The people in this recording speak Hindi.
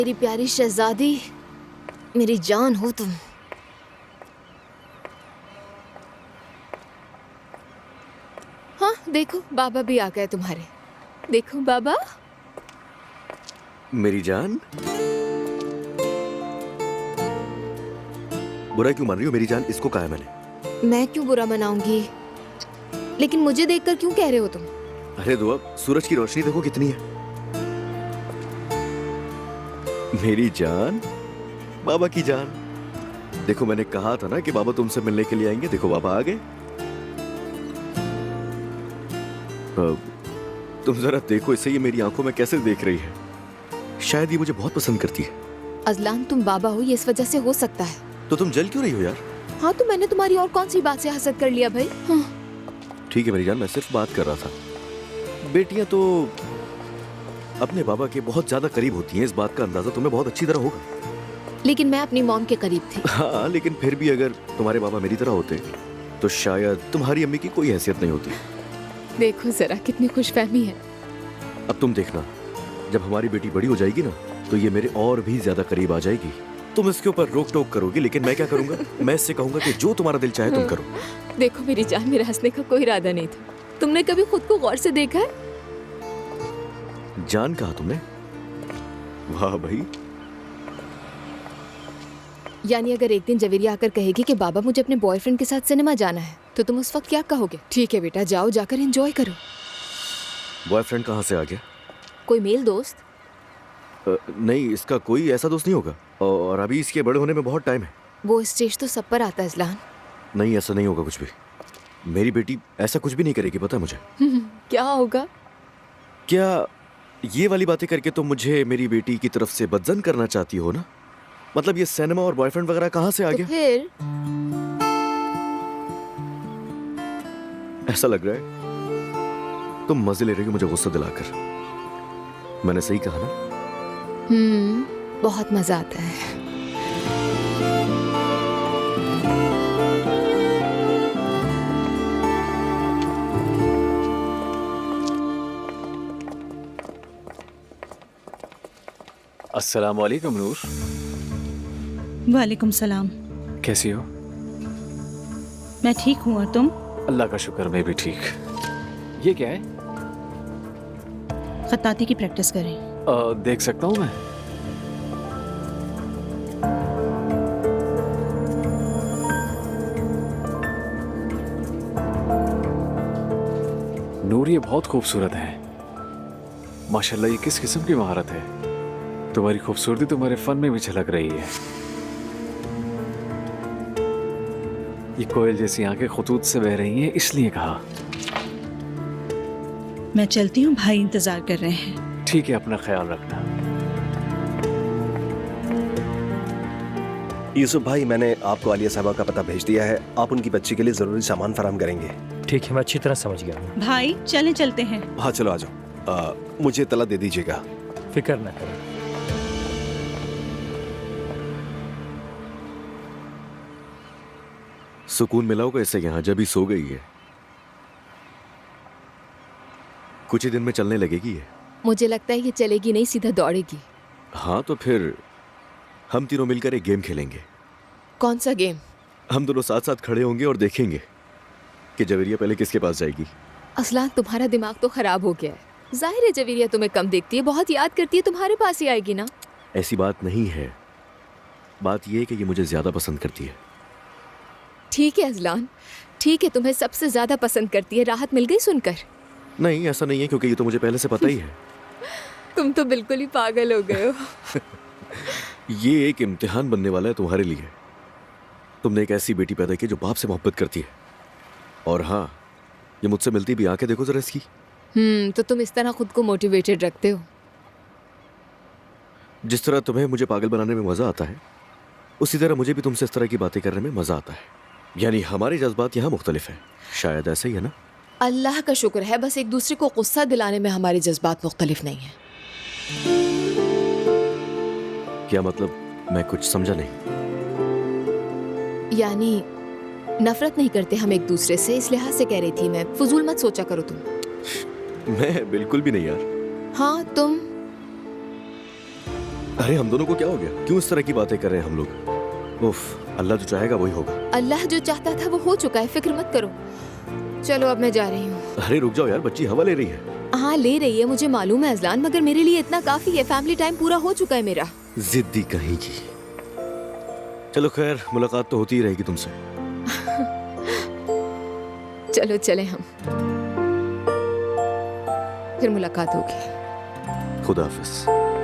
मेरी प्यारी शहजादी, मेरी जान हो तुम। हाँ देखो, बाबा भी आ गए तुम्हारे। देखो बाबा। मेरी जान, बुरा क्यों मान रही हो मेरी जान? इसको कहा है मैंने। मैं क्यों बुरा मनाऊंगी, लेकिन मुझे देखकर क्यों कह रहे हो तुम? अरे दुआ, सूरज की रोशनी देखो कितनी है। मेरी जान, बाबा की जान। देखो मैंने कहा था ना कि बाबा तुमसे मिलने के लिए आएंगे। देखो बाबा आ गए। तुम जरा देखो इसे, ये मेरी आंखों में कैसे देख रही है। शायद ये मुझे बहुत पसंद करती है। अजलान, तुम बाबा हो ये इस वजह से हो सकता है। तो तुम जल क्यों रही हो यार? हाँ तो मैंने तुम्हारी और कौन सी बात से हसद कर लिया भाई? हाँ। ठीक है मेरी जान, मैं सिर्फ बात कर रहा था। बेटियां तो अपने बाबा के बहुत ज्यादा करीब होती हैं, इस बात का अंदाजा तुम्हें बहुत अच्छी तरह होगा। लेकिन मैं अपनी मॉम के करीब थी। हाँ लेकिन फिर भी अगर तुम्हारे बाबा मेरी तरह होते तो शायद तुम्हारी अम्मी की कोई हैसियत नहीं होती। देखो जरा कितनी खुशफहमी है। अब तुम देखना, जब हमारी बेटी बड़ी हो जाएगी ना तो ये मेरे और भी ज्यादा करीब आ जाएगी। तुम इसके ऊपर रोक टोक करोगी, लेकिन मैं क्या करूंगा? मैं इससे कहूंगा कि जो तुम्हारा दिल चाहे तुम करो। देखो मेरी जान, मेरा हंसने का कोई इरादा नहीं था। तुमने कभी खुद को गौर से देखा है? जान कहा तुमने? वाह भाई। यानी अगर एक दिन जवेरिया आकर कहेगी कि बाबा मुझे अपने बॉयफ्रेंड के साथ सिनेमा जाना है, तो तुम उस वक्त क्या कहोगे? ठीक है बेटा, जाओ जाकर एंजॉय करो। बॉयफ्रेंड कहाँ से आ गया? कोई मेल दोस्त? नहीं, इसका कोई ऐसा दोस्त नहीं होगा, और अभी इसके बड़े होने में बहुत टाइम है। वो स्टेज तो सब पर आता है अजलान। नहीं, ऐसा नहीं होगा कुछ भी। मेरी बेटी ऐसा कुछ भी नहीं करेगी, पता है मुझे। क्या होगा? क्या ये वाली बातें करके तुम मुझे मेरी बेटी की तरफ से बदजन करना चाहती हो ना? मतलब ये सिनेमा और बॉयफ्रेंड वगैरह कहाँ से आ तो गया? फिर ऐसा लग रहा है तुम मजे ले रही हो मुझे गुस्सा दिलाकर। मैंने सही कहा ना? बहुत मजा आता है। अस्सलाम वालेकुम नूर। वालेकुम सलाम। कैसी हो? मैं ठीक हूँ, और तुम? अल्लाह का शुक्र, मैं भी ठीक। ये क्या है? खत्ताती की प्रैक्टिस करें। देख सकता हूँ मैं? नूर, ये बहुत खूबसूरत है माशाल्लाह। ये किस किस्म की महारत है? तुम्हारी खूबसूरती तुम्हारे फन में भी झलक रही है। ये कोयल जैसी आंखें खुतूत से बह रही हैं, इसलिए कहा। मैं चलती हूँ, भाई इंतजार कर रहे हैं। ठीक है, अपना ख्याल रखना। यूसुफ भाई, मैंने आपको आलिया साहबा का पता भेज दिया है। आप उनकी बच्ची के लिए जरूरी सामान फराहम करेंगे। ठीक है, मैं अच्छी तरह समझ गया। भाई चलें, चलते हैं। हाँ चलो आ जाओ। मुझे तला दे दीजिएगा। फिक्र न करें। सुकून मिला होगा इसे यहाँ, जब ही सो गई है। कुछ ही दिन में चलने लगेगी ये। मुझे लगता है ये चलेगी नहीं, सीधा दौड़ेगी। हाँ तो फिर हम तीनों मिलकर एक गेम खेलेंगे। कौन सा गेम? हम दोनों साथ साथ खड़े होंगे और देखेंगे कि जवेरिया पहले किसके पास जाएगी। असलान, तुम्हारा दिमाग तो खराब हो गया है। जाहिर है जवेरिया तुम्हें कम देखती है, बहुत याद करती है, तुम्हारे पास ही आएगी ना। ऐसी बात नहीं है। बात यह है कि ये मुझे ज्यादा पसंद करती है। ठीक है अजलान, ठीक है, तुम्हें सबसे ज्यादा पसंद करती है। राहत मिल गई सुनकर? नहीं, ऐसा नहीं है, क्योंकि ये तो मुझे पहले से पता ही है। तुम तो बिल्कुल ही पागल हो गए हो। ये एक इम्तिहान बनने वाला है तुम्हारे लिए। तुमने एक ऐसी बेटी पैदा की जो बाप से मोहब्बत करती है। और हाँ, ये मुझसे मिलती भी, आंखें देखो जरा इसकी। तो तुम इस तरह खुद को मोटिवेटेड रखते हो? जिस तरह तुम्हें मुझे पागल बनाने में मजा आता है, उसी तरह मुझे भी तुमसे इस तरह की बातें करने में मजा आता है। यानी हमारे जज्बात यहाँ मुख्तलिफ हैं। शायद ऐसा ही है ना? अल्लाह का शुक्र है, बस एक दूसरे को गुस्सा दिलाने में हमारे जज्बात मुख्तलिफ नहीं है। क्या मतलब? मैं कुछ समझा नहीं। यानी नफरत नहीं करते हम एक दूसरे से, इस लिहाज से कह रही थी मैं। फजूल मत सोचा करो तुम। मैं बिल्कुल भी नहीं यार। हाँ तुम। अरे हम दोनों को क्या हो गया? क्यों इस तरह की बातें कर रहे हैं हम लोग? उफ, अल्लाह जो चाहेगा वही होगा। अल्लाह जो चाहता था वो हो चुका है, फिक्र मत करो। चलो अब मैं जा रही हूँ। अरे रुक जाओ यार, बच्ची हवा ले रही है। हाँ ले रही है, मुझे मालूम है अजलान, मगर मेरे लिए इतना काफी है। फैमिली टाइम पूरा हो चुका है मेरा। जिद्दी कहीं की। चलो खैर, मुलाकात तो होती ही रहेगी तुमसे। चलो चले हम, फिर मुलाकात होगी। खुदा हाफिज।